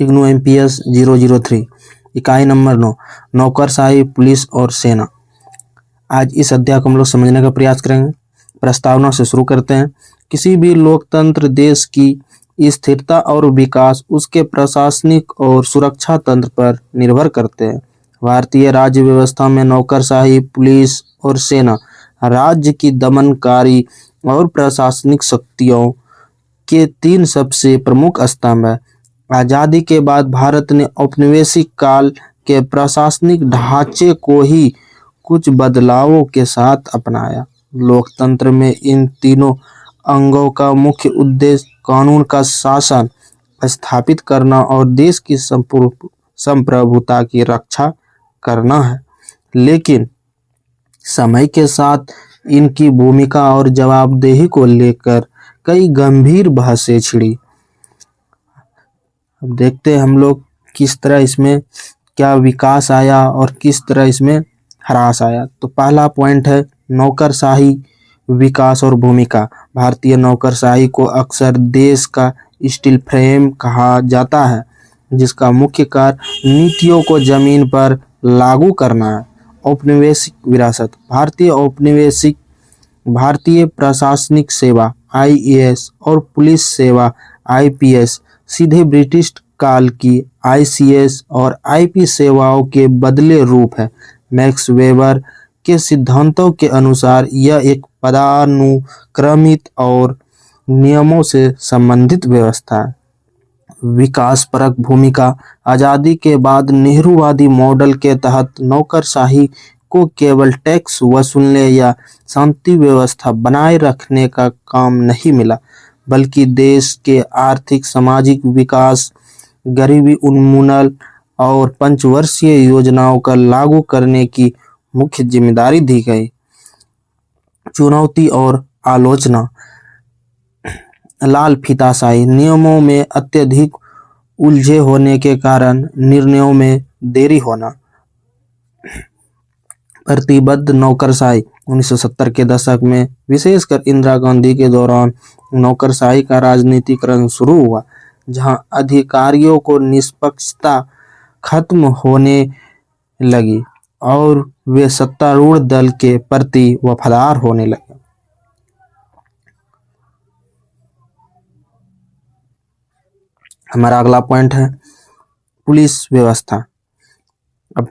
IGNOU MPS 003। इकाई number 9, नौकरशाही, police और सेना। आज इस अध्याय को हम लोग समझने का प्रयास करेंगे। प्रस्तावना से शुरू करते हैं। किसी भी लोकतंत्र देश की स्थिरता और विकास उसके प्रशासनिक और सुरक्षा तंत्र पर निर्भर करते हैं। भारतीय राज्य व्यवस्था में नौकरशाही, पुलिस और सेना राज्य की दमनकारी और प्रशासनिक शक्तियों के तीन सबसे प्रमुख स्तंभ हैं। आज़ादी के बाद भारत ने औपनिवेशिक काल के प्रशासनिक ढांचे को ही कुछ बदलावों के साथ अपनाया। लोकतंत्र में इन तीनों अंगों का मुख्य उद्देश्य कानून का शासन स्थापित करना और देश की संप्रभुता की रक्षा करना है। लेकिन समय के साथ इनकी भूमिका और जवाबदेही को लेकर कई गंभीर बहसें छिड़ी। अब देखते हैं हम लोग किस तरह इसमें क्या विकास आया और किस तरह इसमें ह्रास आया। तो पहला पॉइंट है नौकरशाही, विकास और भूमिका। भारतीय नौकरशाही को अक्सर देश का स्टील फ्रेम कहा जाता है, जिसका मुख्य कार्य नीतियों को जमीन पर लागू करना है। औपनिवेशिक विरासत। भारतीय प्रशासनिक सेवा IAS और पुलिस सेवा IPS सीधे ब्रिटिश काल की ICS और IP सेवाओं के बदले रूप है। मैक्स वेबर के सिद्धांतों के अनुसार यह एक पदानुक्रमित और नियमों से संबंधित व्यवस्था है। विकासपरक भूमिका। आज़ादी के बाद नेहरूवादी मॉडल के तहत नौकरशाही को केवल टैक्स वसूलने या शांति व्यवस्था बनाए रखने का काम नहीं मिला, बल्कि देश के आर्थिक सामाजिक विकास, गरीबी उन्मूलन और पंचवर्षीय योजनाओं का लागू करने की मुख्य जिम्मेदारी दी गई। चुनौती और आलोचना। लाल फीताशाही। नियमों में अत्यधिक उलझे होने के कारण निर्णयों में देरी होना। प्रतिबद्ध नौकरशाही। 1970 के दशक में विशेषकर इंदिरा गांधी के दौरान नौकरशाही का राजनीतिकरण शुरू हुआ, जहां अधिकारियों को निष्पक्षता खत्म होने लगी और वे सत्तारूढ़ दल के प्रति वफादार होने लगे। हमारा अगला पॉइंट है पुलिस व्यवस्था। अब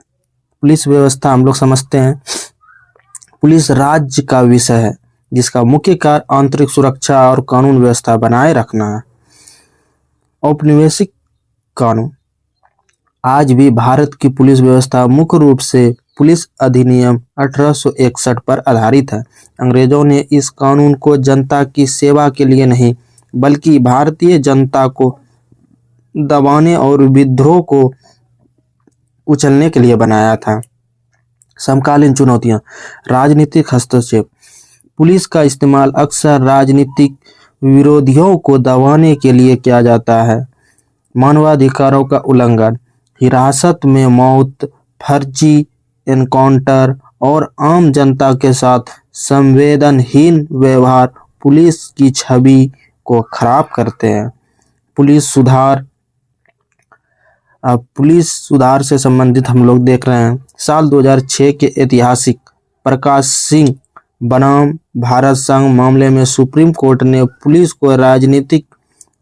पुलिस व्यवस्था हम लोग समझते हैं। पुलिस राज्य का विषय है, जिसका मुख्य कार्य आंतरिक सुरक्षा और कानून व्यवस्था बनाए रखना है। औपनिवेशिक कानून। आज भी भारत की पुलिस व्यवस्था मुख्य रूप से पुलिस अधिनियम 1861 पर आधारित है। अंग्रेजों ने इस कानून को जनता की सेवा के लिए नहीं, बल्कि भारतीय जनता को दबाने और विद्रोह को कुचलने के लिए बनाया था। समकालीन चुनौतियां। राजनीतिक हस्तक्षेप। पुलिस का इस्तेमाल अक्सर राजनीतिक विरोधियों को दबाने के लिए किया जाता है। मानवाधिकारों का उल्लंघन। हिरासत में मौत, फर्जी एनकाउंटर और आम जनता के साथ संवेदनहीन व्यवहार पुलिस की छवि को खराब करते हैं। पुलिस सुधार। पुलिस सुधार से संबंधित हम लोग देख रहे हैं। साल 2006 के ऐतिहासिक प्रकाश सिंह बनाम भारत संघ मामले में सुप्रीम कोर्ट ने पुलिस को राजनीतिक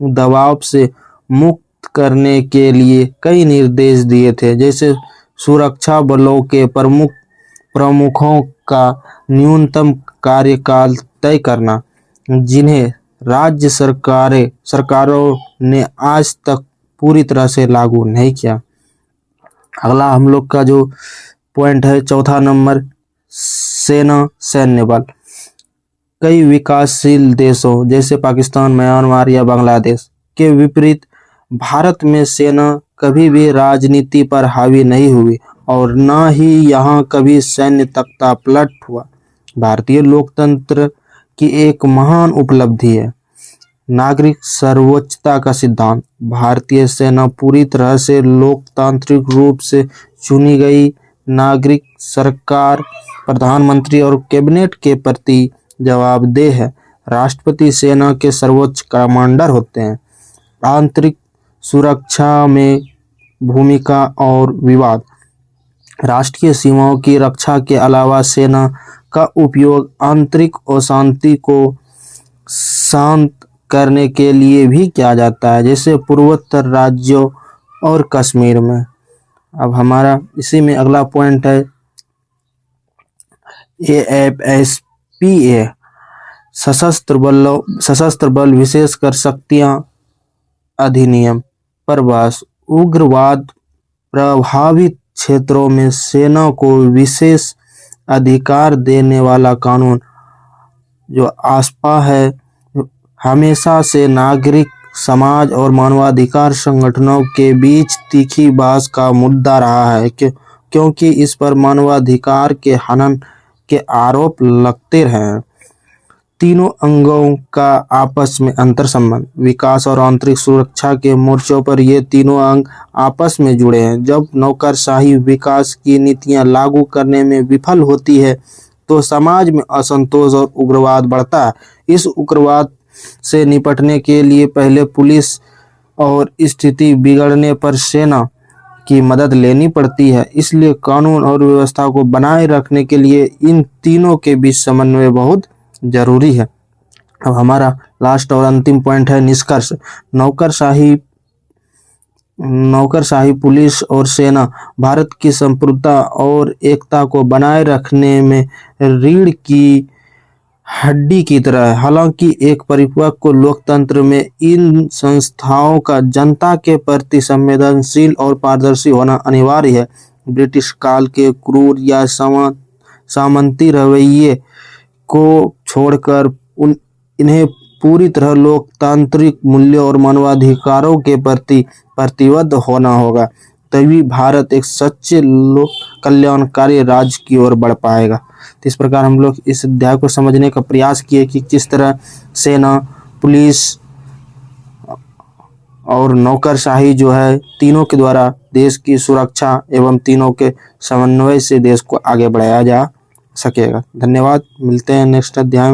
दबाव से मुक्त करने के लिए कई निर्देश दिए थे, जैसे सुरक्षा बलों के प्रमुखों का न्यूनतम कार्यकाल तय करना, जिन्हें राज्य सरकारों ने आज तक पूरी तरह से लागू नहीं किया। अगला हम लोग का जो पॉइंट है, चौथा नंबर, सेना सैन्य बल। कई विकासशील देशों जैसे पाकिस्तान, म्यांमार या बांग्लादेश के विपरीत भारत में सेना कभी भी राजनीति पर हावी नहीं हुई और न ही यहाँ कभी सैन्य तख्ता पलट हुआ। भारतीय लोकतंत्र की एक महान उपलब्धि है नागरिक सर्वोच्चता का सिद्धांत। भारतीय सेना पूरी तरह से लोकतांत्रिक रूप से चुनी गई नागरिक सरकार, प्रधानमंत्री और कैबिनेट के प्रति जवाबदेह है। राष्ट्रपति सेना के सर्वोच्च कमांडर होते हैं। आंतरिक सुरक्षा में भूमिका और विवाद। राष्ट्रीय सीमाओं की रक्षा के अलावा सेना का उपयोग आंतरिक अशांति को शांत करने के लिए भी किया जाता है, जैसे पूर्वोत्तर राज्यों और कश्मीर में। अब हमारा इसी में अगला पॉइंट है AFSPA, सशस्त्र बल विशेषकर शक्तियां अधिनियम पर बहस। उग्रवाद प्रभावित क्षेत्रों में सेना को विशेष अधिकार देने वाला कानून। जो आसपा है, हमेशा से नागरिक समाज और मानवाधिकार संगठनों के बीच तीखी बहस का मुद्दा रहा है, क्योंकि इस पर मानवाधिकार के हनन के आरोप लगते हैं। तीनों अंगों का आपस में अंतर संबंध। विकास और आंतरिक सुरक्षा के मोर्चों पर ये तीनों अंग आपस में जुड़े हैं। जब नौकरशाही विकास की नीतियां लागू करने में विफल होती है तो समाज में असंतोष और उग्रवाद बढ़ता है। इस उग्रवाद से निपटने के लिए पहले पुलिस और स्थिति बिगड़ने पर सेना की मदद लेनी पड़ती है। इसलिए कानून और व्यवस्था को बनाए रखने के लिए इन तीनों के बीच समन्वय बहुत जरूरी है। अब हमारा लास्ट और अंतिम पॉइंट है निष्कर्ष। नौकरशाही पुलिस और सेना भारत की संप्रभुता और एकता को बनाए रखने में रीढ़ की हड्डी की तरह है। हालांकि एक परिपक्व लोकतंत्र में इन संस्थाओं का जनता के प्रति संवेदनशील और पारदर्शी होना अनिवार्य है। ब्रिटिश काल के क्रूर या सामंती रवैये को छोड़कर इन्हें पूरी तरह लोकतांत्रिक मूल्यों और मानवाधिकारों के प्रति प्रतिबद्ध होना होगा, तभी भारत एक सच्चे लोक कल्याणकारी राज्य की ओर बढ़ पाएगा। तो इस प्रकार हम लोग इस अध्याय को समझने का प्रयास किए कि किस तरह सेना, पुलिस और नौकरशाही जो है तीनों के द्वारा देश की सुरक्षा एवं तीनों के समन्वय से देश को आगे बढ़ाया जा सकेगा। धन्यवाद। मिलते हैं नेक्स्ट अध्याय में।